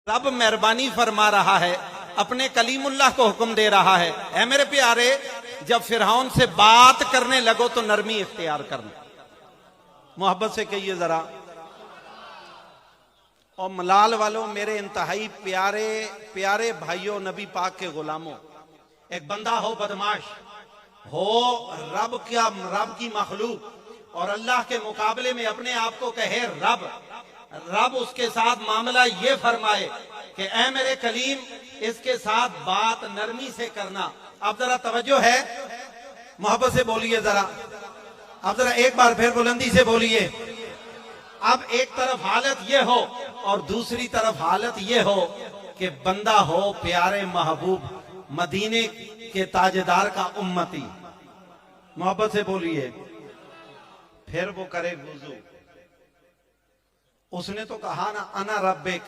रब मेहरबानी फरमा रहा है, अपने कलीमुल्लाह को हुक्म दे रहा है, ऐ मेरे प्यारे जब फिरौन से बात करने लगो तो नरमी इख्तियार करना। मोहब्बत से कहिए जरा। और मलाल वालों, मेरे इंतहाई प्यारे प्यारे भाइयों, नबी पाक के गुलामों, एक बंदा हो बदमाश हो, रब की मखलूक और अल्लाह के मुकाबले में अपने आप को कहे रब उसके साथ मामला ये फरमाए कि ऐ मेरे कलीम, इसके साथ बात नरमी से करना। अब जरा तवज्जो है, मोहब्बत से बोलिए जरा। अब जरा एक बार फिर बुलंदी से बोलिए। अब एक तरफ हालत ये हो और दूसरी तरफ हालत ये हो कि बंदा हो प्यारे महबूब मदीने के ताजदार का उम्मती। मोहब्बत से बोलिए। फिर वो करे वुजू। उसने तो कहा ना अना रब्बिक,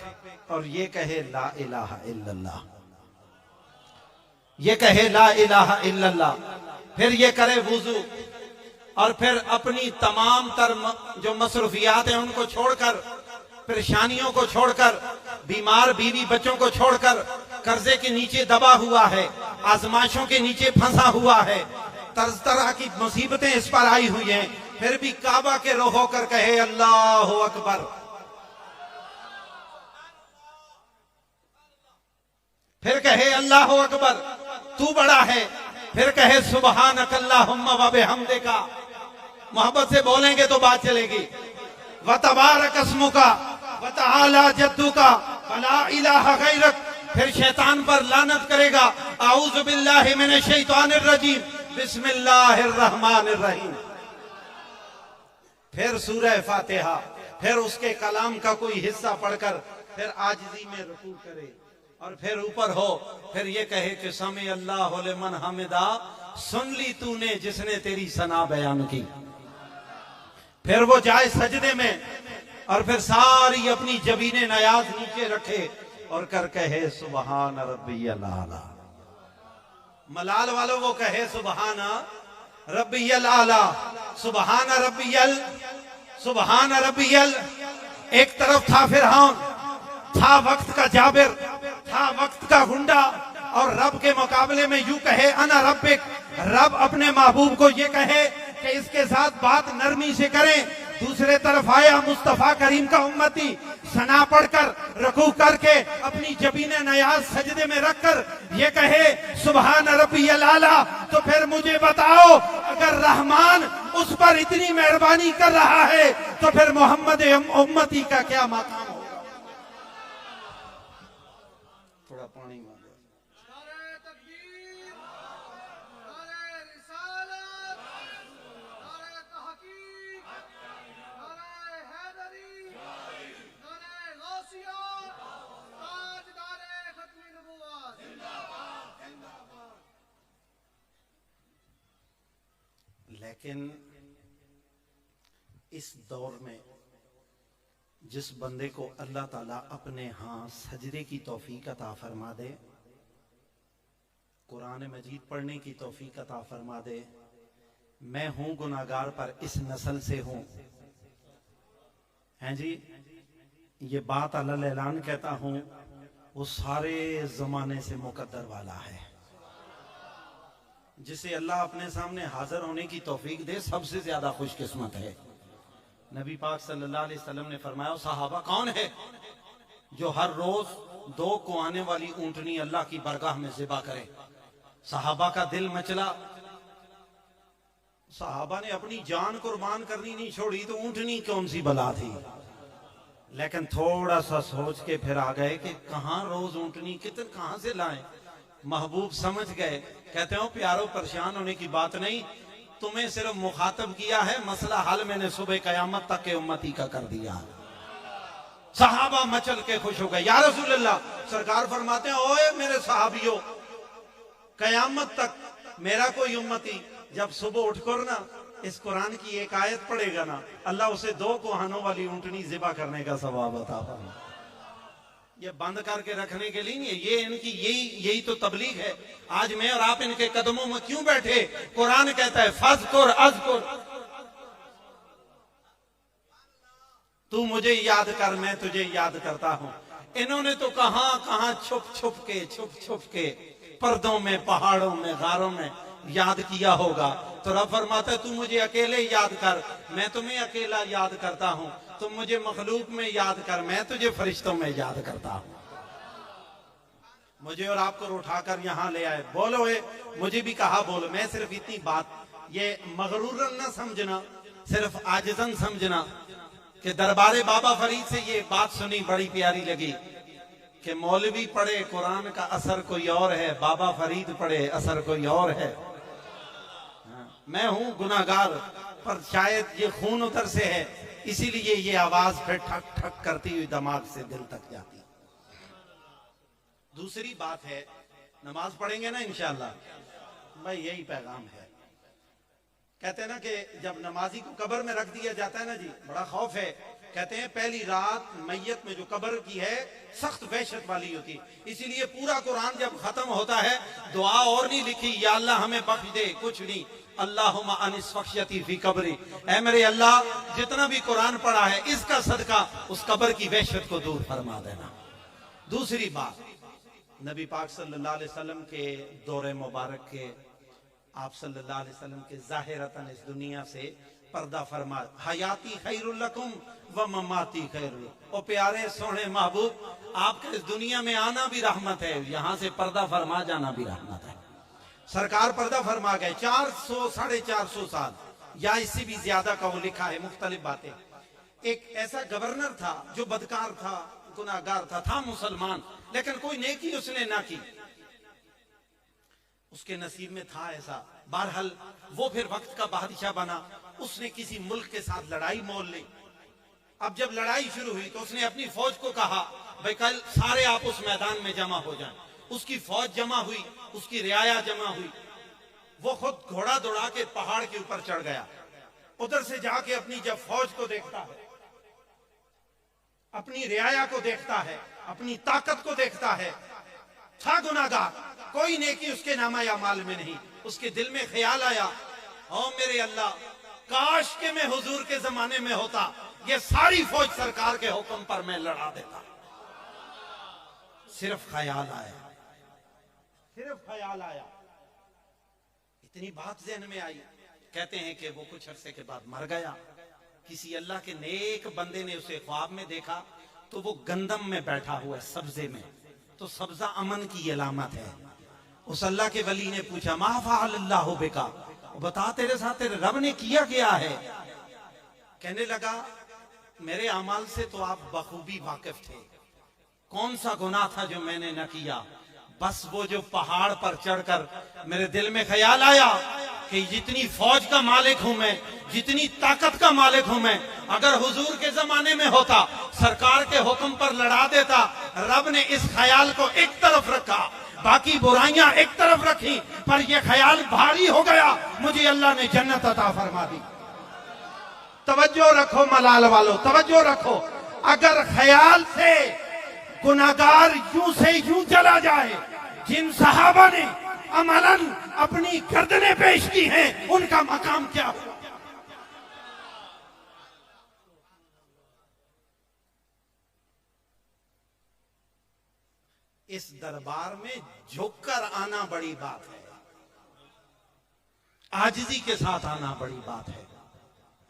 और ये कहे ला इलाहा इल्लल्लाह, ये कहे ला इलाहा इल्लल्लाह। फिर ये करे वुजू और फिर अपनी तमाम तर जो मसरूफियात हैं उनको छोड़कर, परेशानियों को छोड़कर, बीमार बीवी बच्चों को छोड़कर, कर्जे के नीचे दबा हुआ है, आजमाइशों के नीचे फंसा हुआ है, तरह की मुसीबतें इस पर आई हुई हैं, फिर भी काबा के रुख होकर कहे अल्लाह अकबर। फिर कहे अल्लाह अकबर, तू बड़ा है। फिर कहे सुबहानक अल्लाहुम्मा व बिहम्दिका। मोहब्बत से बोलेंगे तो बात चलेगी। व तबारक अस्मुका व तआला जद्दुका व ला इलाहा गैरक। फिर शैतान पर लानत करेगा, आऊज़ु बिल्लाहि मिनश शैतानिर रजीम, बिस्मिल्लाहिर रहमानिर रहीम। फिर सूरह फातिहा, फिर उसके कलाम का कोई हिस्सा पढ़कर फिर आजिज़ी में रुकू करे और फिर ऊपर हो, फिर ये कहे कि समी अल्लाहु लिमन हमिदा, सुन ली तूने जिसने तेरी सना बयान की। फिर वो जाए सजदे में और फिर सारी अपनी जबीने नयाज नीचे रखे और कर कहे सुबहान रब्बियल आला। मलाल वालों वो कहे सुबहान रब्बियल आला, सुबहान रब्बियल। एक तरफ था फिरौन, था वक्त का जाबिर, था वक्त का गुंडा, और रब के मुकाबले में यूं कहे अना रब्बिक। रब अपने महबूब को ये कहे कि इसके साथ बात नरमी से करें। दूसरे तरफ आया मुस्तफा करीम का उम्मती, सना पढ़कर रुकू करके अपनी जबीने नयाज सजदे में रखकर ये कहे सुबहान रब्बियल आला। तो फिर मुझे बताओ, अगर रहमान उस पर इतनी मेहरबानी कर रहा है तो फिर मोहम्मद उम्मती का क्या मकाम होगा। थोड़ा पानी मांगो। लेकिन इस दौर में जिस बंदे को अल्लाह ताला अपने यहाँ सजदे की तौफीक अता फरमा दे, कुरान मजीद पढ़ने की तौफीक अता फरमा दे, मैं हूं गुनाहगार पर इस नस्ल से हूं, हैं जी, ये बात अल्लाह ऐलान कहता हूं, वो सारे जमाने से मुकद्दर वाला है। जिसे अल्लाह अपने सामने हाजिर होने की तौफीक दे सबसे ज्यादा खुशकिस्मत है। नबी पाक सल्लल्लाहु अलैहि वसल्लम ने फरमाया, सहाबा कौन है जो हर रोज 2 को आने वाली ऊंटनी अल्लाह की बरगाह में ज़िबा करे। सहाबा का दिल मचला, सहाबा ने अपनी जान कुर्बान करनी नहीं छोड़ी तो ऊंटनी कौन सी बला थी। लेकिन थोड़ा सा सोच के फिर आ गए कि कहां रोज ऊंटनी कितने कहां से लाएं। महबूब समझ गए, कहते हो प्यारो परेशान होने की बात नहीं, तुम्हें सिर्फ मुखातब किया है, मसला हल मैंने सुबह कयामत तक के उम्मती का कर दिया। सहाबा मचल के खुश हो गए। या रसूल अल्लाह, सरकार फरमाते हैं ओए मेरे सहाबियों, कयामत तक मेरा कोई उम्मती जब सुबह उठकर ना इस कुरान की एक आयत पढ़ेगा ना, अल्लाह उसे 2 कोहानों वाली ऊंटनी ज़िबा करने का सवाब अता फरमाए। ये बंद करके रखने के लिए नहीं है, ये इनकी यही तो तबलीग है। आज मैं और आप इनके कदमों में क्यों बैठे? कुरान कहता है फज़कुर अज़कुर, तू मुझे याद कर मैं तुझे याद करता हूं। इन्होंने तो कहां कहां छुप छुप के पर्दों में, पहाड़ों में, गारों में याद किया होगा। तो रब फरमाता है तू मुझे अकेले याद कर, मैं तुम्हें अकेला याद करता हूं। तुम मुझे मखलूक में याद कर, मैं तुझे फरिश्तों में याद करता हूं। मुझे और आपको उठाकर यहां ले आए। बोलो मुझे भी कहा बोलो। मैं सिर्फ इतनी बात, ये मगरूरन न समझना, सिर्फ आजिजन समझना कि दरबारे बाबा फरीद से ये बात सुनी, बड़ी प्यारी लगी कि मौलवी पढ़े कुरान का असर कोई और है, बाबा फरीद पढ़े असर कोई और है। मैं हूं गुनाहगार, पर शायद ये खून उधर से है, इसीलिए ये आवाज फिर ठक ठक करती हुई दिमाग से दिल तक जाती। दूसरी बात है, नमाज पढ़ेंगे ना इंशाअल्लाह, भाई यही पैगाम है। कहते हैं ना कि जब नमाजी को कब्र में रख दिया जाता है ना जी, बड़ा खौफ है। कहते हैं पहली रात मैयत में जो कब्र की है सख्त वहशत वाली होती, इसीलिए पूरा कुरान जब खत्म होता है दुआ और नहीं लिखी, या अल्लाह हमें बख्श दे, कुछ नहीं, अल्लाहुम्मा अनिस्फख्शती फी कब्री, ऐ मेरे अल्लाह जितना भी कुरान पढ़ा है इसका सदका उस कब्र की वहशत को दूर फरमा देना। दूसरी बात, नबी पाक सल्लल्लाहु अलैहि वसल्लम के दौरे मुबारक के, आप सल्लल्लाहु अलैहि वसल्लम के ज़ाहिरतन इस दुनिया से पर्दा फरमा, हयाती खैरुल लकुम व ममाती खैरुल। ओ प्यारे सोने महबूब, आपके इस दुनिया में आना भी रहमत है, यहां से पर्दा फरमा जाना भी रहमत है। सरकार पर्दा फरमा गए 400 450 साल या इससे भी ज्यादा का वो लिखा है, मुख्तलिफ बातें। एक ऐसा गवर्नर था जो बदकार था, गुनाहगार था मुसलमान, लेकिन कोई नेकी उसने ना की, उसके नसीब में था ऐसा। बहरहाल वो फिर वक्त का बादशाह बना, उसने किसी मुल्क के साथ लड़ाई मोल ली। अब जब लड़ाई शुरू हुई तो उसने अपनी फौज को कहा भाई कल सारे आप उस मैदान में जमा हो जाएं। उसकी फौज जमा हुई, उसकी रियाया जमा हुई, वो खुद घोड़ा दौड़ा के पहाड़ के ऊपर चढ़ गया। उधर से जाके अपनी जब फौज को देखता है, अपनी रियाया को देखता है, अपनी ताकत को देखता है, था गुनाहगार, कोई नेकी उसके नामा या माल में नहीं। उसके दिल में ख्याल आया, ओ मेरे अल्लाह, काश के मैं हुजूर के जमाने में होता, ये सारी फौज सरकार के हुक्म पर मैं लड़ा देता। सिर्फ ख्याल आया, सिर्फ ख्याल आया, इतनी बात ज़हन में आई। कहते हैं कि वो कुछ अरसे के बाद मर गया। किसी अल्लाह के नेक बंदे ने उसे ख्वाब में देखा तो वो गंदम में बैठा हुआ है, सब्जे में, तो सब्जा अमन की अलामत है। उस अल्लाह के वली ने पूछा मा फ़अल अल्लाहु बिका, बता तेरे साथ तेरे रब ने किया क्या है। कहने लगा मेरे अमाल से तो आप बखूबी वाकिफ थे, कौन सा गुनाह था जो मैंने न किया, बस वो जो पहाड़ पर चढ़कर मेरे दिल में ख्याल आया कि जितनी फौज का मालिक हूं मैं, जितनी ताकत का मालिक हूं मैं, अगर हुजूर के जमाने में होता सरकार के हुक्म पर लड़ा देता। रब ने इस ख्याल को एक तरफ रखा, बाकी बुराइयां एक तरफ रखी, पर यह ख्याल भारी हो गया, मुझे अल्लाह ने जन्नत अता फरमा दी। तवज्जो रखो मलाल वालों, तवज्जो रखो। अगर ख्याल से गुनाहगार यूं से यूं चला जाए, जिन सहाबा ने अमलन अपनी गर्दनें पेश की हैं, उनका मकाम क्या हो। इस दरबार में झुककर आना बड़ी बात है, आजिजी के साथ आना बड़ी बात है।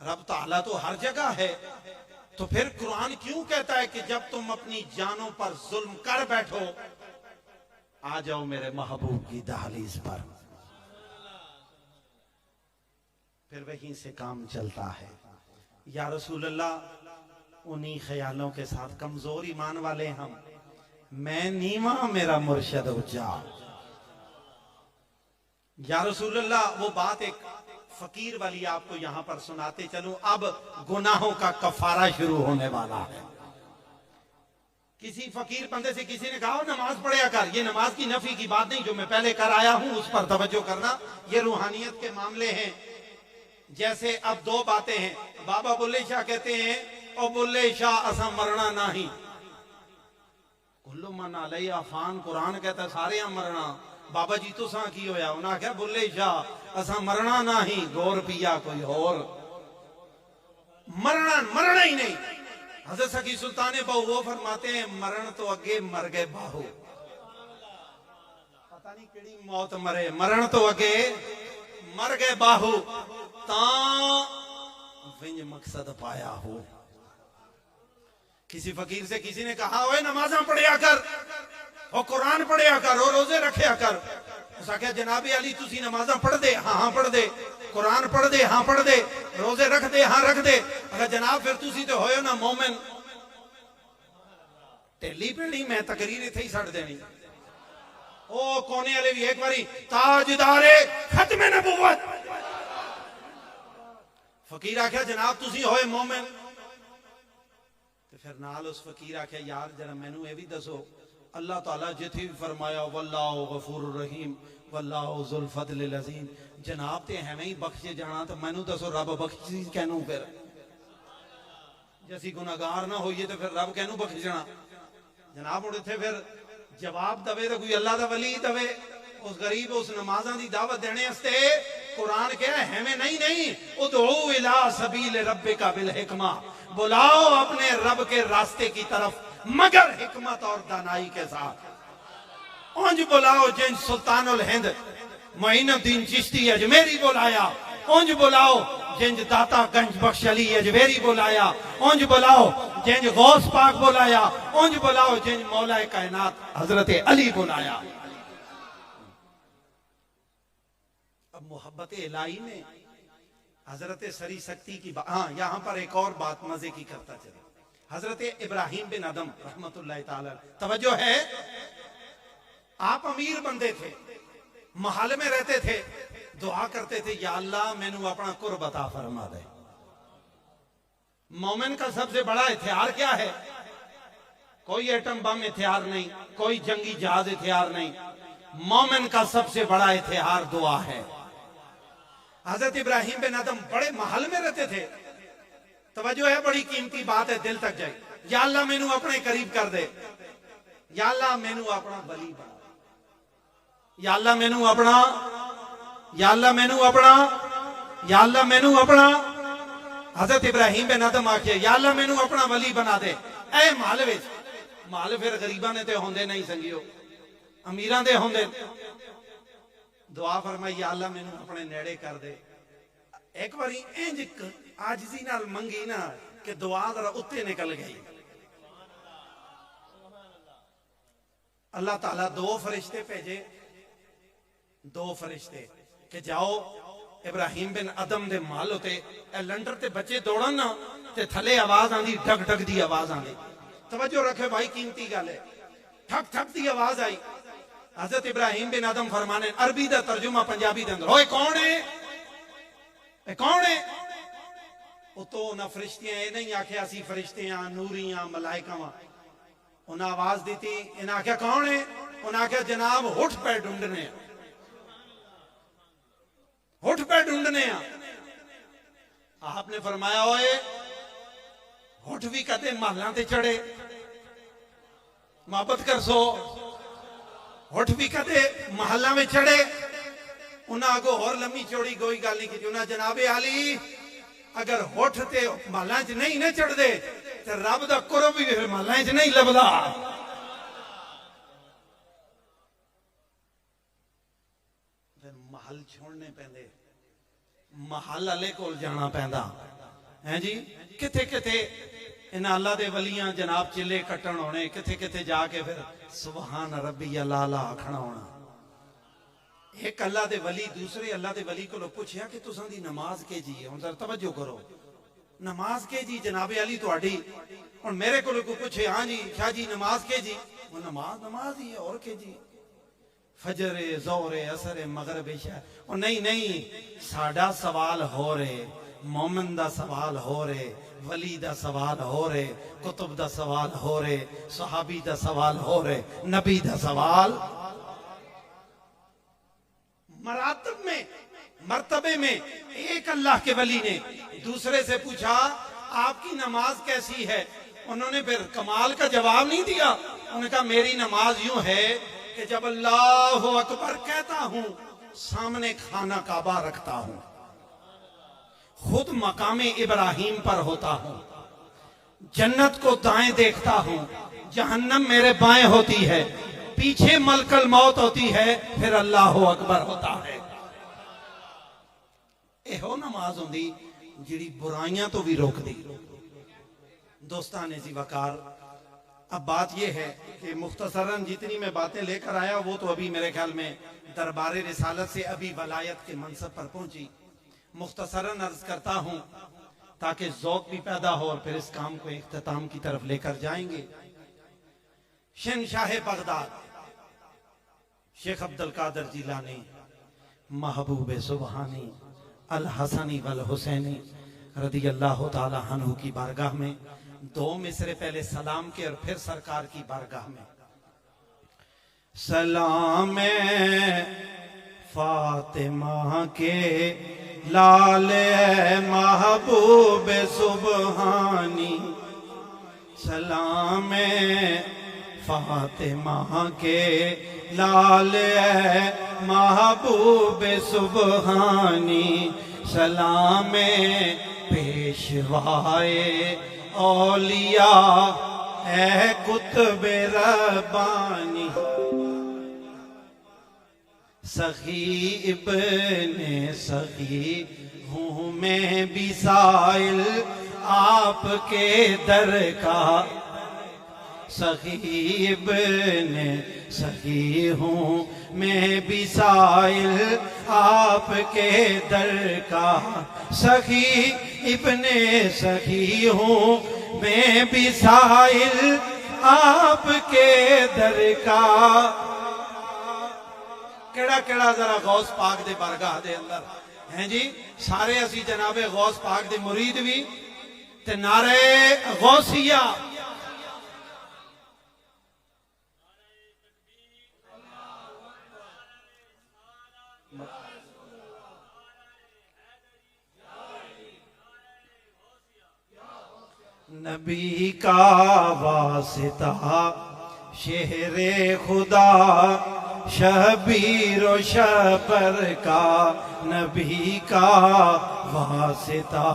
रब ताला तो हर जगह है, तो फिर कुरान क्यों कहता है कि जब तुम अपनी जानों पर जुल्म कर बैठो, आ जाओ मेरे महबूब की दहलीज पर। फिर वहीं से काम चलता है। या रसूल अल्लाह, उन्हीं ख्यालों के साथ कमजोर ईमान वाले हम, मैं नीवा मेरा मुर्शद उच्चा। या रसूल अल्लाह, वो बात एक फकीर वाली आपको यहां पर सुनाते चलूं। अब गुनाहों का कफारा शुरू होने वाला है। किसी फकीर बंदे से किसी ने कहा नमाज पढ़या कर, ये नमाज की नफी की बात नहीं, जो मैं पहले कर आया हूं उस पर तवज्जो करना, ये रूहानियत के मामले हैं। जैसे अब दो बातें हैं, बाबा बुल्ले शाह कहते हैं और बुल्ले शाह असा मरना नहीं, कुल्लू मन अलैया फान, कुरान कहता है सारे मरना। बाबा जी तो सा की होया, उन्हें आख्या बुल्ले शाह असा मरना नहीं, गौर पिया कोई और, मरना मरना ही नहीं। हजरत सखी सुल्तान बहू वो फरमाते हैं मरण तो अगे मर गए बाहू, पता नहीं केड़ी मौत मरे, मरण तो अगे मर गए बाहू, ता विंज मकसद पाया हो। किसी फकीर से किसी ने कहा ओए नमाज़ां पढ़िया कर, और कुरान पढ़िया कर, और रोजे रखिया कर। उस आख्या जनाबे अली तुसी नमाज़ां पढ़ दे, हाँ हाँ पढ़ दे, कुरान पढ़ दे, हाँ पढ़ दे, रोजे रख दे, हाँ रख दे। अगर जनाब फिर तुसी तो होयो ना मोमिन। ढिली पीढ़ी मैं तकरीर इत्थे ही छड़ देनी। ओ कोने वाले भी एक बारी ताजदारे खत्मे नबुव्वत। फकीर आख्या जनाब तुसी होए मोमिन, तो फिर नाल उस फकीर आख्या यार जरा मैनू ये भी दसो, अल्लाह ताला जिथे भी फरमाया वल्लाहु गफूरुर रहीम वल्लाहु जुल फदलिल अज़ीम, जनाब ते हमें ही बख्शे जाना, तो मैनू दसो रब बख्शी कहनू? फिर जे असीं गुनाहगार ना होइए तो फिर रब कहनू बख्शना? जनाब हुण इत्थे फिर जवाब दवे तो कोई अल्लाह दा वली दवे। उस गरीब उस नमाज़ां दी दावत देने वास्ते कुरान कह हमें नहीं नहीं, उदऊ इला सबील रब्बिका बिल हिकमा, बुलाओ अपने रब के रास्ते की तरफ मगर हिकमत और दानाई के साथ। उंज बुलाओ जिन सुल्तानुल हिंद मोइनुद्दीन चिश्ती अजमेरी बुलाया, उंज बुलाओ जिंज दाता गंज बख्श अली अजमेरी बुलाया, उंज बुलाओ जिंज गौस पाक बुलाया, उंज बुलाओ जिंज मौला कायनात हजरत अली बुलाया। अब मोहब्बत इलाही ने हजरत सरी शक्ति की हाँ यहां पर एक और बात मजे की करता चले। हजरत इब्राहिम बिन अदम रहमतुल्लाह ताला, तवज्जो है, आप अमीर बंदे थे, महल में रहते थे, दुआ करते थे या अल्लाह मैनू अपना कुर्ब अता फरमा दे। मोमिन का सबसे बड़ा हथियार क्या है? कोई एटम बम हथियार नहीं, कोई जंगी जहाज हथियार नहीं, मोमिन का सबसे बड़ा हथियार दुआ है। हजरत इब्राहिम बिन अदम बड़े महल में रहते थे, तवज्जो है, बड़ी कीमती बात है, दिल तक जाए। या अल्लाह मैनू अपने करीब कर दे, या अल्लाह मैनू अपना वली बना, या अल्लाह मैनू अपना, या अल्लाह मैनू अपना, या अल्लाह मैनू अपना। हजरत इब्राहिम बिन अदम आखे या अल्लाह मैनू अपना वली बना दे। ऐ महल विच, महल फिर गरीबां ने ते होंदे नहीं संगियो, अमीरां दे होंदे। दुआ फरमाई या अल्लाह मैनू अपने नेड़े कर दे। एक बारी इंज आजिजी नाल मंगी ना कि दुआ जरा उत्ते निकल गई। अल्लाह ताला दो फरिश्ते भेजे, दो फरिश्ते कि जाओ इब्राहिम बिन अदम दे माल होते लंडर ते बच्चे दौड़न ना ते थले आवाज आंदी, ढक ढक दी आवाज आंदी। तवज्जो रखे भाई, कीमती गल है। ठक ठक दी आवाज आई। हजरत इब्राहिम बिन अदम फरमाने अरबी दा तर्जुमा पंजाबी दे अंदर, ओए कौन है, ए कौन है? वो तो ना फरिश्तियां ये नहीं आख्या सी फरिश्ते हां, नूरियां मलाइका वा। उन्हें आवाज दी थी, इन्हें आख्या कौन है? उन्हें आख्या जनाब होठ पे ढूंढने, होठ पे ढूंढने। आपने फरमाया ओए होठ भी कदे महलों ते चढ़े, मोहब्बत कर सो, होठ भी कदे महलों में चढ़े। उन्हें आगो और लम्मी चौड़ी कोई गल नहीं की। उन्हें जनाबे आली अगर होठ ते महलों च नहीं न चढ़ते तो रब दा कुर्ब भी फिर महलों च नहीं लभदा। फिर महल छोड़ने पैंदे, महल वाले कोल जाना पैंदा है जी। किथे किथे इन्हां अल्लाह दे वलियां जनाब चिल्ले कट्टण होने, किथे किथे जाके फिर सुभान रब्बी अल्लाह आखना होना। एक अल्लाह दे वली दूसरे अल्लाह दे वली को पूछया कि तुसां दी नमाज के जी है? हुण जरा तवज्जो करो, नमाज के जी जनाबे अली तुहाडी। हुण मेरे को पूछे हाँ जी शाह जी नमाज के जी? वो नमाज नमाज ही है और के जी, फजरे ज़ोहरे असरे मगरिब इशा। और नहीं नहीं, साडा सवाल हो रहे, मोमिन दा सवाल हो रहे, वली दा सवाल हो रहे, कुतुब दा सवाल हो रहे, सहाबी दा सवाल हो रहे, नबी दा सवाल। मरातब में, मर्तबे में एक अल्लाह के वली ने दूसरे से पूछा आपकी नमाज कैसी है? उन्होंने फिर कमाल का जवाब नहीं दिया। उन्होंने कहा मेरी नमाज यूं है कि जब अल्लाहु अकबर कहता हूं सामने खाना काबा रखता हूं, खुद मकामे इब्राहिम पर होता हूं, जन्नत को दाएं देखता हूं, जहन्नम मेरे बाएं होती है, पीछे मलकल मौत होती है, फिर अल्लाह अकबर होता है। एहो नमाज होंदी जिहड़ी बुराइयां तो भी रोक दी। दोस्ताने जी वकार, अब बात यह है कि मुख्तसरन जितनी मैं बातें लेकर आया वो तो अभी मेरे ख्याल में दरबार रिसालत से अभी वलायत के मनसब पर पहुंची। मुख्तसरन अर्ज करता हूं ताकि ज़ौक़ भी पैदा हो और फिर इस काम को इख्तिताम की तरफ लेकर जाएंगे। शहंशाह बगदाद शेख अब्दुल कादिर जिलानी महबूब सुबहानी अल हसनी वल हुसैनी रदी अल्लाह ताला अन्हु की बारगाह में 2 मिसरे पहले सलाम के और फिर सरकार की बारगाह में। सलाम फातिमा के लाल महबूब सुबहानी, सलाम फातिमा के लाल महबूब सुबहानी, सलाम पेशवाए औलिया ए कुतुब रब्बानी। सखी इब्ने सखी हूँ मैं भी साइल आपके दर का, सखी इब्ने सखी हूँ मैं भी साइल आपके दर का, सखी इब्ने सखी हूँ मैं भी साइल आपके दर का। केड़ा केड़ा जरा गौस पाक दे बारगाह दे अंदर हैं जी, सारे असी जनाबे गौस पाक दे मुरीद भी ते नारे गौसिया। नबी का वासिता शेरे खुदा शबीर व शबर का, नबी का वासिता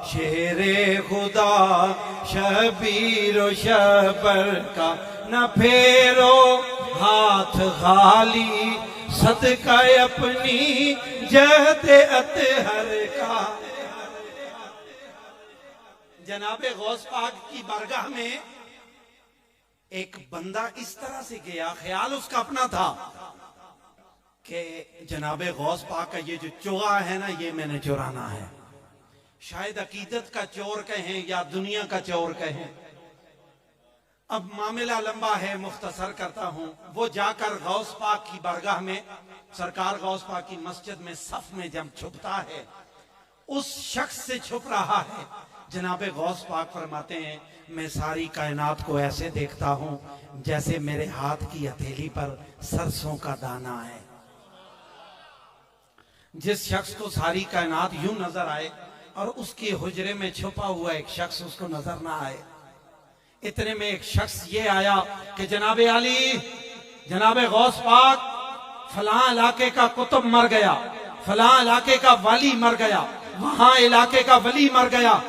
शेरे खुदा शबीर व शबर का, न फेरो हाथ खाली सदका अपनी जहते अतहर का। जनाबे गौस पाक की बारगाह में एक बंदा इस तरह से गया, ख्याल उसका अपना था कि जनाबे गौस पाक का ये जो चोगा है ना, ये मैंने चुराना है। शायद अकीदत का चोर कहें या दुनिया का चोर कहें। अब मामला लंबा है, मुख्तसर करता हूं। वो जाकर गौस पाक की बारगाह में, सरकार गौस पाक की मस्जिद में सफ में जब छुपता है, उस शख्स से छुप रहा है। जनाबे गौस पाक फरमाते हैं, मैं सारी कायनात को ऐसे देखता हूं जैसे मेरे हाथ की हथेली पर सरसों का दाना है। जिस शख्स को सारी कायनात यूं नजर आए और उसके हुजरे में छुपा हुआ एक शख्स उसको नजर ना आए, इतने में एक शख्स ये आया कि जनाबे अली, जनाबे गौस पाक, फलां इलाके का कुतुब मर गया, फलां इलाके का वाली मर गया, वहां इलाके का वली मर गया,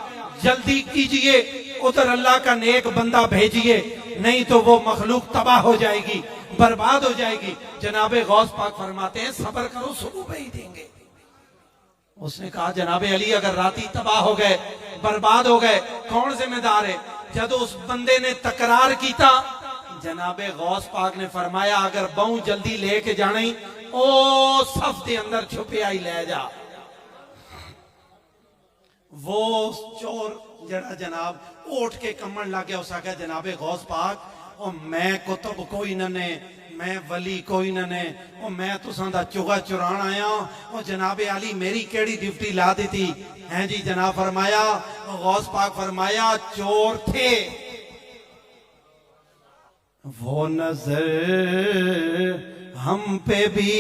जल्दी कीजिए, उधर अल्लाह का नेक बंदा भेजिए, नहीं तो वो मखलूक तबाह हो जाएगी, बर्बाद हो जाएगी। जनाबे गौस पाक फरमाते हैं, सब्र करो, सुबह पे ही देंगे। उसने कहा, जनाबे अली, अगर राती तबाह हो गए, बर्बाद हो गए, कौन जिम्मेदार है? जब उस बंदे ने तकरार कीता, जनाबे गौस पाक ने फरमाया, अगर बहु जल्दी लेके जाने ओ सफ के अंदर छुपे आई ले जा। वो चोर जरा जनाब उठ के कमन लग गया। उस आगे जनाबे गौस पाक, ओ मैं कुतुब कोई ने, मैं वली कोई ने, ओ मैं तुसां दा चुगा चुरान आया। ओ जनाबे अली, मेरी केड़ी ड्यूटी ला दी थी हैं जी? जनाब फरमाया, गौस पाक फरमाया, चोर थे वो नजर हम पे भी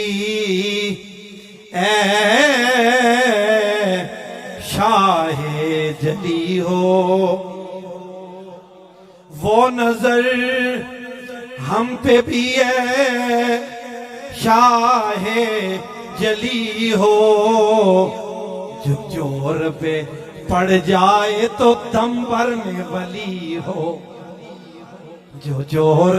शाहे जली हो, वो नजर हम पे भी शाहे जली हो, जो चोर पे पड़ जाए तो दम भर में वली हो, जो जोर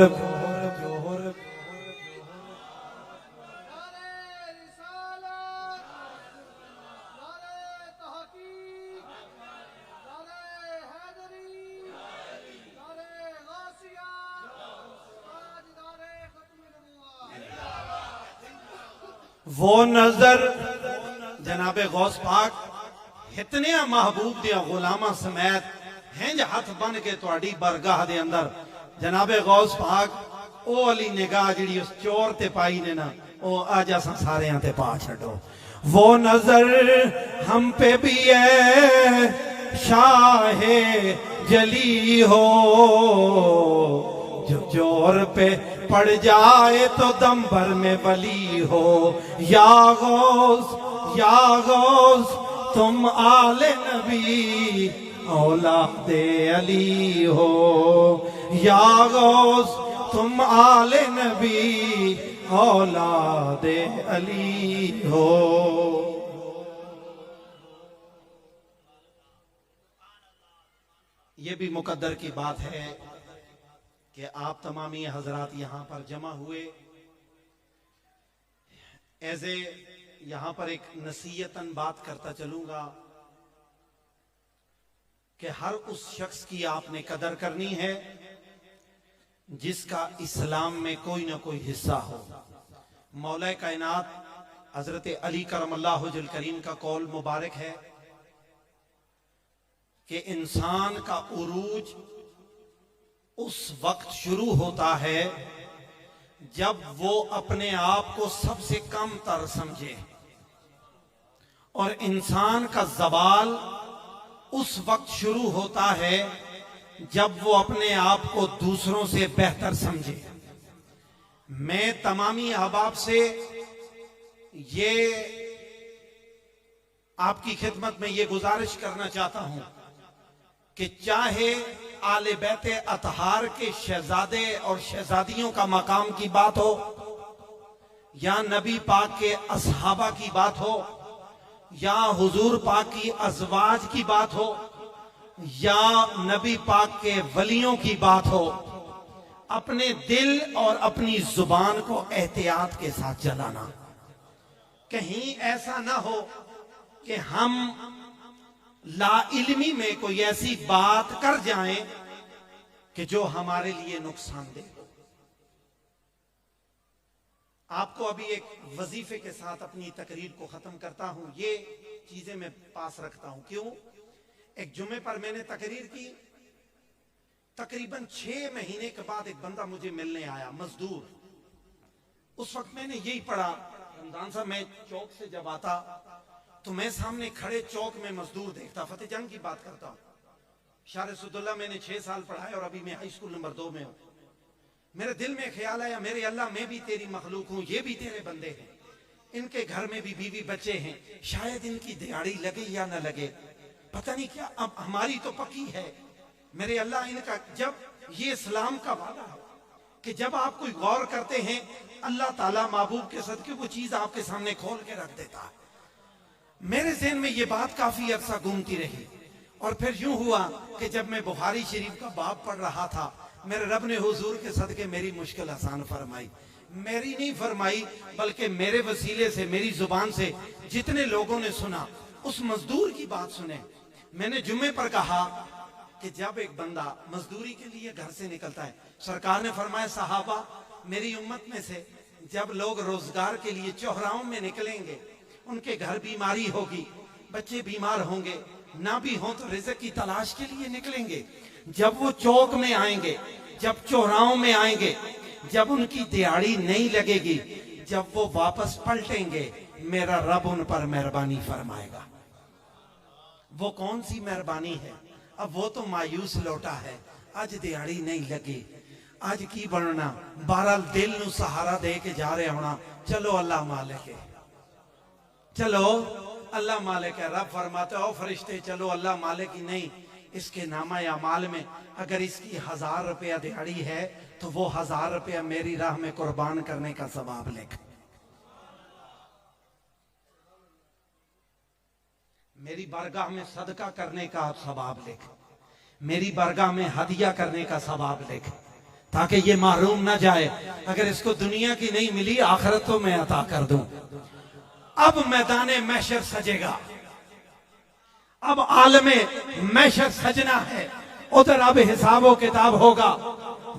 वो नजर जनाबे गौस पाक इतने महबूब दिया गुलामा समेत हैं जो हथ बन के तुहाडी बरगाह दे अंदर जनाबे गौस पाक ओ अली निगाह जिहड़ी उस चोर ते पाई ने ना ओ अज असां सारियां ते पा छड्डो। वो नजर हम पे भी है शाहे जली हो, जो जोर पे पड़ जाए तो दम भर में वली हो। या गौस तुम आले नबी औलादे अली हो, या गौस तुम आले नबी औलादे अली हो। ये भी मुकद्दर की बात है कि आप तमामी हजरात यहां पर जमा हुए। ऐसे यहां पर एक नसीहतन बात करता चलूंगा कि हर उस शख्स की आपने कदर करनी है जिसका इस्लाम में कोई ना कोई हिस्सा हो। मौला कायनात हजरत अली करमल्लाहु वजहुल करीम का कौल मुबारक है कि इंसान का उरूज उस वक्त शुरू होता है जब वो अपने आप को सबसे कम तर समझे, और इंसान का जवाल उस वक्त शुरू होता है जब वो अपने आप को दूसरों से बेहतर समझे। मैं तमामी अहबाब से ये आपकी खिदमत में ये गुजारिश करना चाहता हूं कि चाहे आले बैते अतहार के शहजादे और शहजादियों का मकाम की बात हो, या नबी पाक के असहाबा की बात हो, या हुजूर पाक की अजवाज की बात हो, या नबी पाक के वलियों की बात हो, अपने दिल और अपनी जुबान को एहतियात के साथ चलाना। कहीं ऐसा ना हो कि हम लाइल्मी में कोई ऐसी बात कर जाएं कि जो हमारे लिए नुकसानदेह हो। आपको अभी एक वजीफे के साथ अपनी तकरीर को खत्म करता हूं। ये चीजें मैं पास रखता हूं। क्यों? एक जुमे पर मैंने तकरीर की, तकरीबन 6 महीने के बाद एक बंदा मुझे मिलने आया, मजदूर। उस वक्त मैंने यही पढ़ा, रमजान साहब मैं चौक से जब आता तो मैं सामने खड़े चौक में मजदूर देखता। फतेह जंग की बात करता हूं। शार सुदुल्ला मैंने 6 साल पढ़ाया और अभी मैं हाई स्कूल नंबर 2 में हूं। मेरे दिल में ख्याल आया, मेरे अल्लाह मैं भी तेरी मखलूक हूं, ये भी तेरे बंदे हैं, इनके घर में भी बीवी बच्चे हैं, शायद इनकी दिहाड़ी लगे या ना लगे, पता नहीं क्या। अब हमारी तो पक्की है। मेरे अल्लाह इनका, जब ये इस्लाम का वादा है कि जब आप कोई गौर करते हैं अल्लाह ताला महबूब के सदके वो चीज आपके सामने खोल के रख देता है। मेरे ज़हन में ये बात काफी अरसा घूमती रही, और फिर यूं हुआ कि जब मैं बुखारी शरीफ का बाब पढ़ रहा था, मेरे रब ने हुजूर के सदके मेरी मुश्किल आसान फरमाई। मेरी नहीं फरमाई, बल्कि मेरे वसीले से, मेरी जुबान से जितने लोगों ने सुना, उस मजदूर की बात सुने। मैंने जुम्मे पर कहा कि जब एक बंदा मजदूरी के लिए घर से निकलता है, सरकार ने फरमाया सहाबा मेरी उम्मत में से जब लोग रोजगार के लिए चौराहों में निकलेंगे, उनके घर बीमारी होगी, बच्चे बीमार होंगे, ना भी हो तो रिज़्क़ की तलाश के लिए निकलेंगे। जब वो चौक में आएंगे, जब चौराहों में आएंगे, जब उनकी दिहाड़ी नहीं लगेगी, जब वो वापस पलटेंगे, मेरा रब उन पर मेहरबानी फरमाएगा। वो कौन सी मेहरबानी है? अब वो तो मायूस लौटा है, आज दिहाड़ी नहीं लगी, आज की बनना, बहरहाल दिल नू सहारा दे के जा रहे होना, चलो अल्लाह मालिक है, चलो अल्लाह मालिक है। रब फरमाते हो फरिश्ते चलो अल्लाह मालिक ही नहीं, इसके नामा या माल में अगर इसकी 1000 रुपया दिहाड़ी है तो वो 1000 रुपया मेरी राह में कुर्बान करने का सवाब लिख। मेरी बारगाह में सदका करने का सवाब लिख, मेरी बारगाह में हदिया करने का सवाब लिख, ताकि ये महरूम ना जाए। अगर इसको दुनिया की नहीं मिली, आखिरत तो मैं अता कर दूं। अब मैदाने महशर सजेगा, अब आलमे महशर सजना है। उधर अब हिसाबो किताब होगा।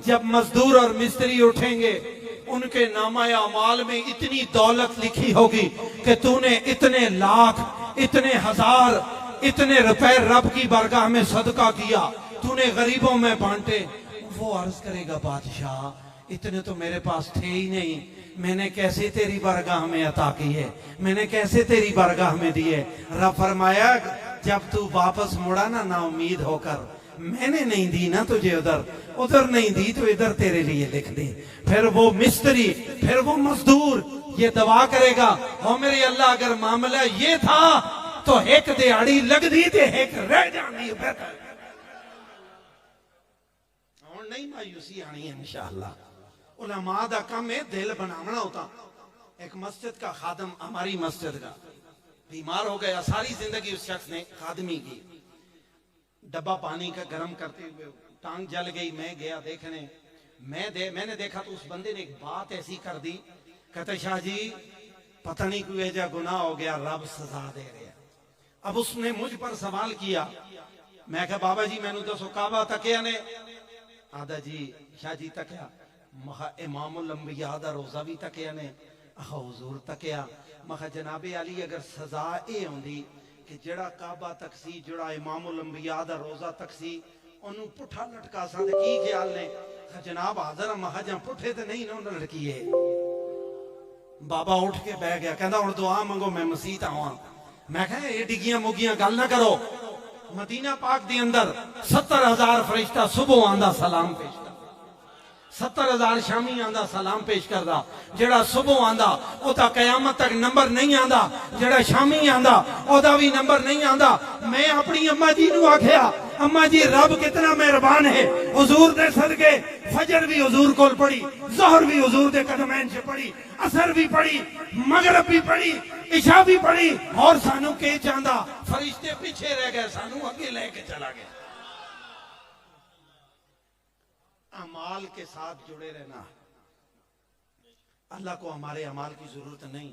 जब मजदूर और मिस्त्री उठेंगे, उनके नामा अमाल में इतनी दौलत लिखी होगी कि तूने इतने लाख, इतने हजार, इतने रुपए रब की बारगाह में सदका किया, तूने गरीबों में बांटे। वो अर्ज करेगा, बादशाह इतने तो मेरे पास थे ही नहीं, मैंने कैसे तेरी बारगाह में अता किए, मैंने कैसे तेरी बारगाह में दिए। रब फरमाया, जब तू वापस मुड़ा ना उम्मीद होकर, मैंने नहीं दी ना तुझे उधर, उधर नहीं दी तो इधर तेरे लिए लिख दी। फिर वो मिस्त्री, फिर वो मजदूर ये दवा करेगा, हो मेरे अल्लाह अगर मामला ये था तो एक दिहाड़ी लग दी ते एक रह जानी बेहतर। और नहीं मायूसी आनी है इंशाअल्लाह। उलमा दा काम है दिल बनावना होता। एक मस्जिद का खादम, हमारी मस्जिद का बीमार हो गया, सारी जिंदगी उस शख्स ने खादमी की, डब्बा पानी का गर्म करते हुए टांग जल गई। मैं गया देखने, मैंने देखा तो उस बंदे ने एक बात ऐसी कर दी, कहते शाह जी पता नहीं कोई ऐसा गुनाह हो गया, रब सजा दे रहे। अब उसने मुझ पर सवाल किया। मैं कहा बाबा जी मैनू दसो काबा तकिया ने? आदा जी शाह जी तकिया। महा इमामुल अंबिया दा रोजा भी तकिया ने? आखा हुजूर तकिया। महा जनाबे अली अगर सजा ये होंदी कि जड़ा काबा तक सी, जड़ा इमामुल अंबिया दा रोजा तक सी, ओनू पुठा लटका सा ते की ख्याल ने? जनाब हाजर महा जा पुठे ते नहीं ना लटकीए। बाबा उठ के बह गया, कहता हुण दुआ मंगो मैं मसीत आवां। मैं कहा ये डिगियां मुगियां गल ना करो। मदीना पाक दे अंदर 70,000 फरिश्ता सुबह आंदा सलाम पेश, 70,000 शामी आंदा सलाम पेश करदा। जेड़ा सुबह आंदा ओदा कयामत तक नंबर नहीं आंदा, जेड़ा शामी आंदा ओदा भी नंबर नहीं आंदा। मैं अपनी अम्मा जी नू आख्या, अम्मा जी रब कितना मेहरबान है, हुजूर दे सदके फजर भी हुजूर कोल पढ़ी, ज़ोहर भी हुजूर दे कदमैन से पढ़ी, असर भी पढ़ी, मगरिब भी पढ़ी, इशा भी पढ़ी, और सानू के चांदा फरिश्ते पीछे रह गए, सानू आगे लेके चला गया। अमाल के साथ जुड़े रहना। अल्लाह को हमारे अमाल की जरूरत नहीं।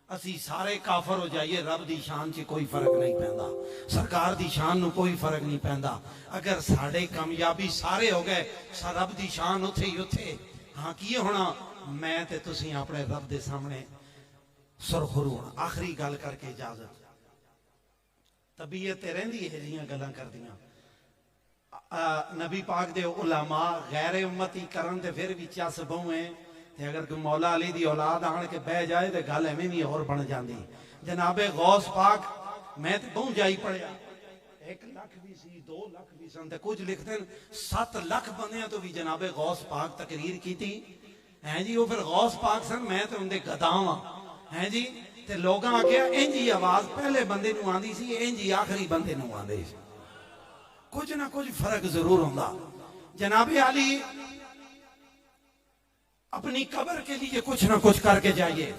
असी सारे काफर हो जाइए, रब दी शान च कोई फर्क नहीं पैंदा, सरकार दी शान नू कोई फर्क नहीं पैंदा। अगर साढ़े कामयाबी सारे हो गए, रब दी शान उथे ही उथे। हाँ की होना, मैं ते तुसी अपने रब दे सामने सुरखरू होना। आखिरी गल करके इजाजत, तबीयत रहिंदी है जिहियां गल्लां करदियां। नबी पाक दे उलमा गैर उम्मती करन ते फिर भी चस बहुए, अगर कोई मौला अली दी औलाद आन के बह जाए तो गल एवें भी और बन जाती। जनाबे गौस पाक, मैं तो बहु जाई पढ़िया, 1 लाख भी सी, 2 लाख भी सन, कुछ लिखते हैं 7 लाख बंदियां तो भी जनाबे गौस पाक तकरीर की थी है जी। वो फिर गौस पाक सन, मैं तो उनके गधा हाँ है जी। ते लोग आख्या इंज ही आवाज पहले बंदे नू आंदी सी, इंज ही आखिरी बंदे नू आंदी सी। कुछ ना कुछ फर्क जरूर होंदा। जनाबे अली अपनी कब्र के लिए कुछ ना कुछ करके जाइए।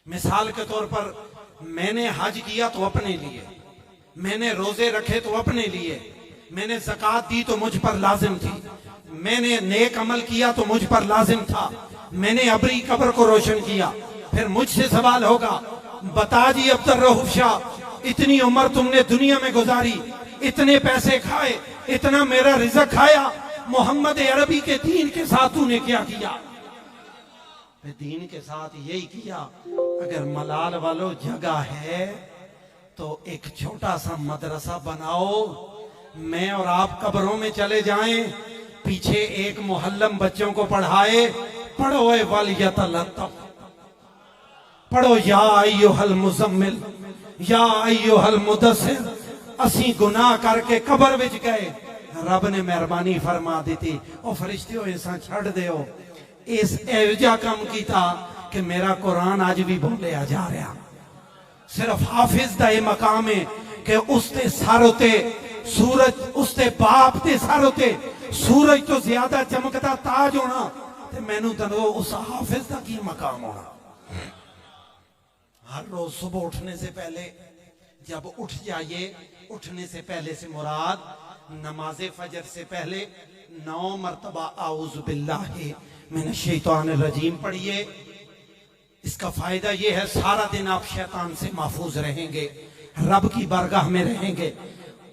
मिसाल के तौर पर मैंने हज किया तो अपने लिए, मैंने रोजे रखे तो अपने लिए, मैंने ज़कात दी तो मुझ पर लाजिम थी, मैंने नेक अमल किया तो मुझ पर लाजिम था, मैंने अपनी कब्र को रोशन किया। फिर मुझसे सवाल होगा, बता जी अब्दुर रऊफ शाह, इतनी उम्र तुमने दुनिया में गुजारी, इतने पैसे खाए, इतना मेरा रिज़्क खाया, मोहम्मद अरबी के दीन के साथ तूने क्या किया? मैं दीन के साथ यही किया। अगर मलाल वालों जगह है तो एक छोटा सा मदरसा बनाओ, मैं और आप कब्रों में चले जाएं, पीछे एक मुहल्लम बच्चों को पढ़ाए, पढ़ो ए वलियतलत्तफ, पढ़ो या अय्युहल मुज़म्मिल, या अय्युहल मुदस्सिर। असी गुनाह करके कब्र विच गए, रब ने मेहरबानी फरमा दी, ओ फरिश्ते ऐसा छड़ दो, इस एवजा कम किया कि मेरा कुरान आज भी बोलिया जा रहा। सिर्फ हाफिज दा ये मकाम है कि उसते सर उते सूरज, उसते बाप ते सर उते सूरज तो ज्यादा चमकता ताज होना, ते मैनू दसो उस हाफिज का की मकाम होना। हर रोज सुबह उठने से पहले जब उठ जाइए, उठने से पहले से मुराद नमाज फजर से पहले 9 मरतबा आऊज़ु बिल्लाहि मिनश शैतानिर रजीम पढ़िए। इसका फायदा ये है सारा दिन आप शैतान से महफूज रहेंगे, रब की बारगाह में रहेंगे।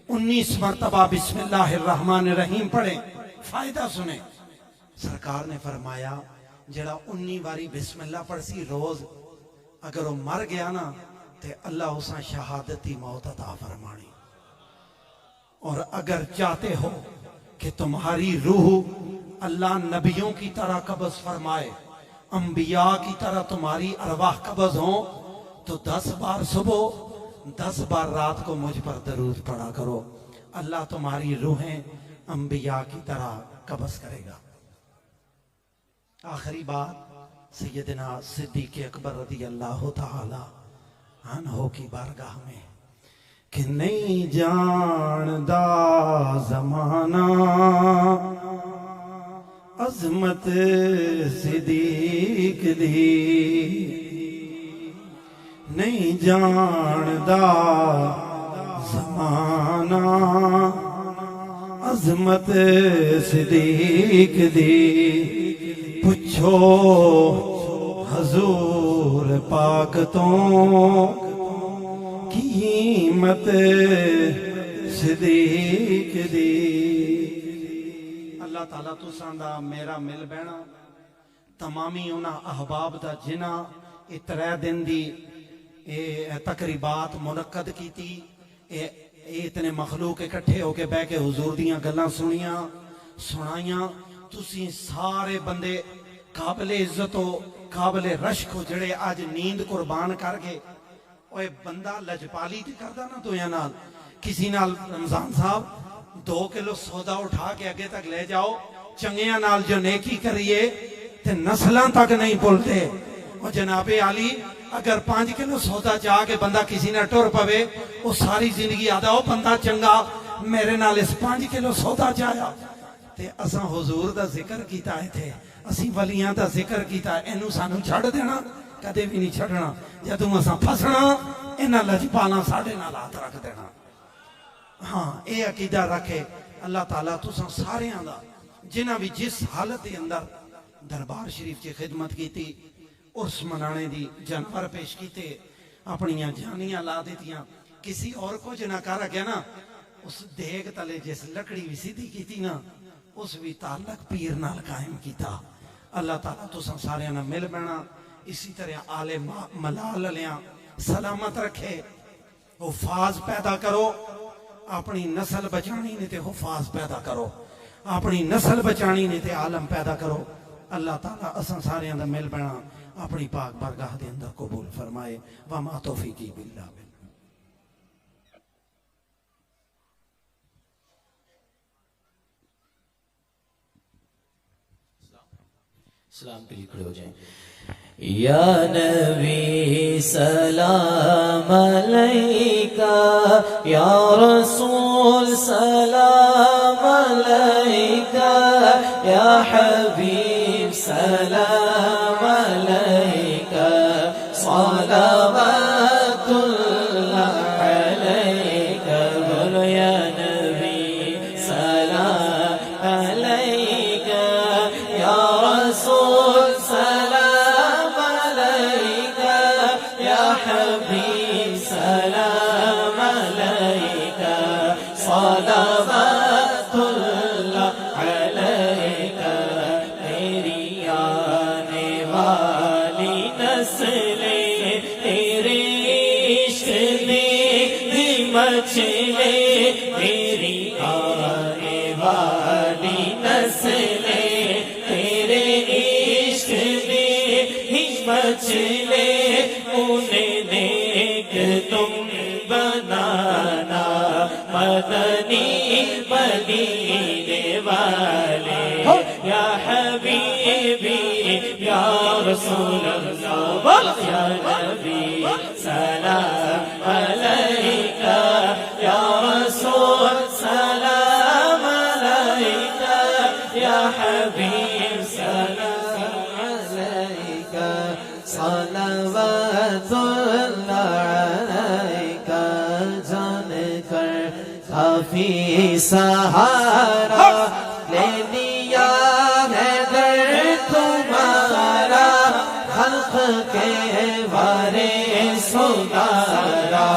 19 मरतबा बिस्मिल्लाहिर रहमानिर रहीम पढ़ें। फायदा सुने, सरकार ने फरमाया जड़ा 19 बारी बिस्मिल्लाह पढ़सी रोज, अगर वो मर गया ना तो अल्लाह उसा शहादती मौत अता फरमानी। और अगर चाहते हो कि तुम्हारी रूह अल्लाह नबियों की तरह कब्ज फरमाए, अंबिया की तरह तुम्हारी अरवाह कब्ज हो, तो 10 बार सुबह 10 बार रात को मुझ पर दरूद पढ़ा करो। अल्लाह तुम्हारी रूहें अंबिया की तरह कब्ज करेगा। आखिरी बात सैयदना सिद्दीक़ अकबर रज़ी अल्लाह तआला अन्हु की बारगाह में कि नहीं जानदा ज़माना अज़मत सिद्दीक़ दी, नहीं जानदा ज़माना अज़मत सिद्दीक़ दी। पुछो हजूर पाक तो कीमत सिद्दीक़ दी। अल्लाह ताला तुसां दा मेरा मिल बैना, तमामी उन्हां अहबाब दा जिन्हां इह 3 दिन दी तकरीबात मुनक्कद कीती, इतने मखलूक इकट्ठे होके बह के हुजूर दियां गल्लां सुनियां सुनाइयां। तुसी सारे बंदे काबिल इज्जत हो, काबिल रश्क हो, जड़े आज नींद कुर्बान कर गए। ओए बंदा लजपाली ते करदा ना दुनिया नाल, किसी नाल रमजान साहब 2 किलो सौदा उठा के अगे तक ले जाओ, चंगियां नाल जो नेकी करिए ते नस्लां तक नहीं भुलते। और जनाबे आली अगर 5 किलो सौदा चाह के बंदा किसी ने टुर पवे, वो सारी जिंदगी आदा हो बंदा चंगा मेरे नाल इस 5 किलो सौदा चाया। ते असां हुजूर दा जिक्र कीता थे, असीं वलियां दा जिक्र कीता, इनू सानू छड़ देना कदे भी नहीं छड़ना। जदों असां फसना इन्हां लजपालां साडे नाल हाथ रख देना। हाँ, ये अकीदा रखे अल्लाह ताला तुसां सारियां दा, जिन्हां भी जिस हालत के अंदर दरबार शरीफ च खिदमत की, उर्स मनाने दी जानवर पेश किए, अपनियां जानियां ला दित्तियां, किसी और कुछ ना कर गया ना, उस देग तले जिस लकड़ी भी सीधी की ना, उस भी ताल्लुक पीर नाल कायम किया। अल्लाह ताला तुसां सारियां नाल मिल बैना, इसी तरह आले मलाल लिया सलामत रखे, हुफाज पैदा करो। अपनी नस्ल बचानी नहीं तो हुफाज पैदा करो, अपनी नस्ल बचानी नहीं तो आलम पैदा करो। अल्लाह ताला असां सारियां दा मिल बैना अपनी पाक बारगाह दे अंदर कबूल फरमाए। वमा तौफीकी बिल्लाह। सलाम के लिए खड़े हो जाएं। या नबी सलाम अलैका, या रसूल सलाम अलैका, या हबीब सलाम अलैका, सलावतुल्लाह अलैका। बोलो या नबी सलाम अलैका, या रसूल सलाम अलैका, या हबीब सलाम अलैका, सलावतुल्लाह अलैका। तेरी आने वाली नस्लें तेरे इश्क में ही मचले, तेरी आने वाली नस्लें तेरे इश्क में ही मचले। उन्हें नेक तुम बनाना मदनी मदीने वाले। या हबीबी या रसूल अल्लाह, या नबी सलाम अलैका, या रसूल सलाम अलैका, या हबीब सलाम अलैका, सलावतुल्लाह अलैका। काफी सहारा ले लिया है दर तुम्हारा, खल्क के बारे सुनारा,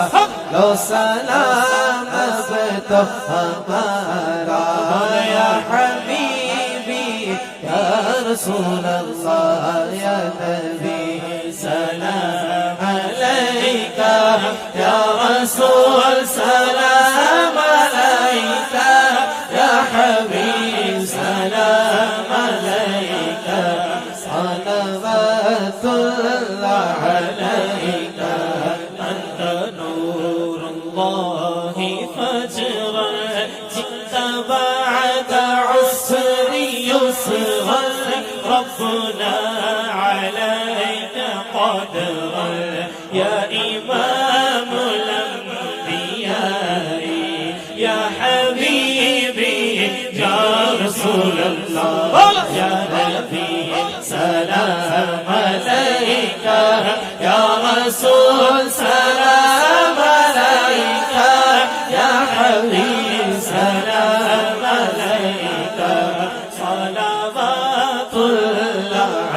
लो सलाम अब तो हमारा, या हबीबी या रसूल अल्लाह या नबी सलाम अलैका या रसूल सलाम अलैका या हबीब सलाम अलैका सलवातुल्लाह अलैका अंत नूरुल्लाहि फजरन जिता बअद उसरि युसरन रब्बना अलैका क़दरन या इमामुल अंबियाई या हबीबी या रसूल अल्लाह या नबी सलाम अलैका या रसूल सलाम अलैका या हबीब सलाम अलैका सलावतुल्लाह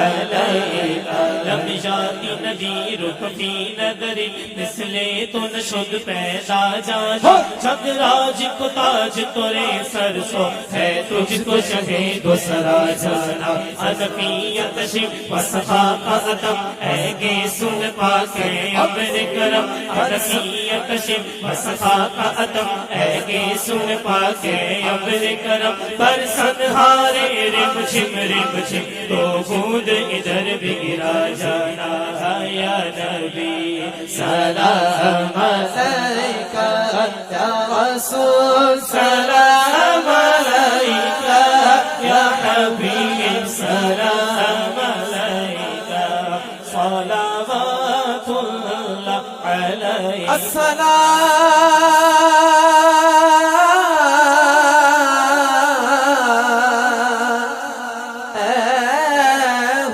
अलैका लम याति नज़ीरुक फी नदरी मिसले तो न शुद पैदा जाना छगराज को ताज तोरे सरसो है तुझको शहे दूसरा जाना अदफियत शिव वसफा कदम ऐगे सुन पाके अमर करम अदफियत शिव वसफा कदम ऐगे सुन पाके अमर करम पर संहारे रिम छिम तो बूंद इधर भी गिरा जाना या नबी सलाम अलैका या रसूल सलाम अलैका या हबीब सलाम अलैका सलावतुल्लाह अलैका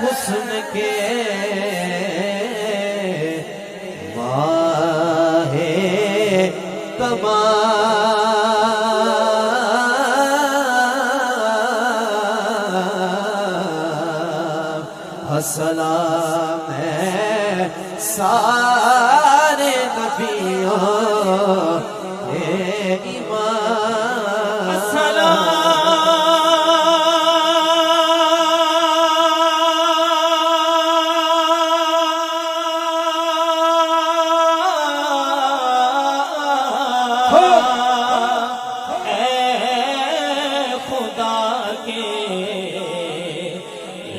हुस्न के माहे तमाम सलाम है सारे नबियों के इमाम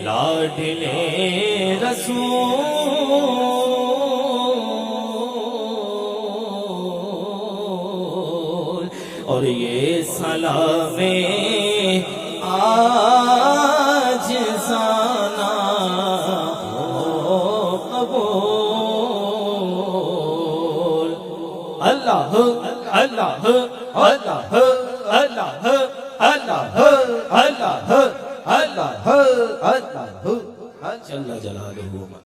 लाडले रसूल और ये सलामे आज जाना हो कबूल अल्लाह अल्लाह अल्लाह अल्लाह अल्लाह अल्लाह अल्लाह अल्लाह जल्ल जलालुहु।